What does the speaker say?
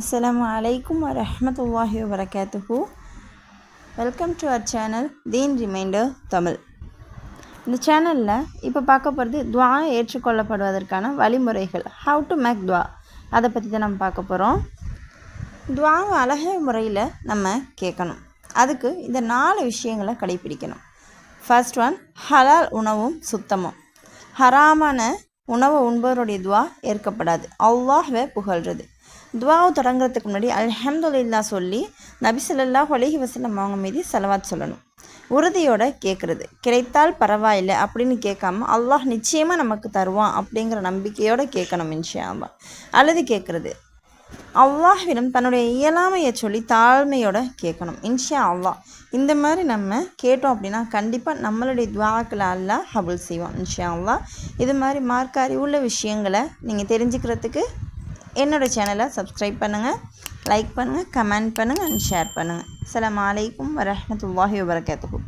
Assalamu alaikum wa rahmatullahi wa barakatuhu. Welcome to our channel Deen Reminder Tamil. இந்த சேனலில் இப்போ பார்க்க போகிறது துவா ஏற்றுக்கொள்ளப்படுவதற்கான வழிமுறைகள். ஹவு டு மேக் துவா, அதை பற்றி தான் நம்ம பார்க்க போகிறோம். துவாவை அழகிய முறையில் நம்ம கேட்கணும். அதுக்கு இந்த 4 விஷயங்களை கடைப்பிடிக்கணும். ஃபர்ஸ்ட் ஒன், ஹலால் உணவும் சுத்தமும். ஹராமான உணவை உண்பவருடைய துவா ஏற்கப்படாது. அல்லாஹ்வை புகழ்கிறது. துவாவை தொடங்குறதுக்கு முன்னாடி அல்ஹம்துலில்லாஹ் சொல்லி நபி ஸல்லல்லாஹு அலைஹி வஸல்லம் அவங்க மீது ஸலவாத் சொல்லணும். உறுதியோடு கேட்குறது. கிடைத்தால் பரவாயில்லை அப்படின்னு கேட்காம அல்லாஹ் நிச்சயமாக நமக்கு தருவான் அப்படிங்கிற நம்பிக்கையோடு கேட்கணும் இன்ஷா அல்லாஹ். அல்லது கேட்குறது அல்லாஹ்விடம் தன்னுடைய இயலாமையை சொல்லி தாழ்மையோடு கேட்கணும் இன்ஷா அல்லாஹ். இந்த மாதிரி நம்ம கேட்டோம் அப்படின்னா கண்டிப்பாக நம்மளுடைய துவாக்களை அல்லாஹ் கபூல் செய்வோம் இன்ஷா அல்லாஹ். இது மாதிரி மார்க்க அறிவுள்ள விஷயங்களை நீங்கள் தெரிஞ்சுக்கிறதுக்கு என்னோடய சேனலை சப்ஸ்கிரைப் பண்ணுங்கள், லைக் பண்ணுங்கள், கமெண்ட் பண்ணுங்கள் அண்ட் ஷேர் பண்ணுங்கள். அஸ்ஸலாமு அலைக்கும் வரஹ்மத்துல்லாஹி வபரகாத்துஹு.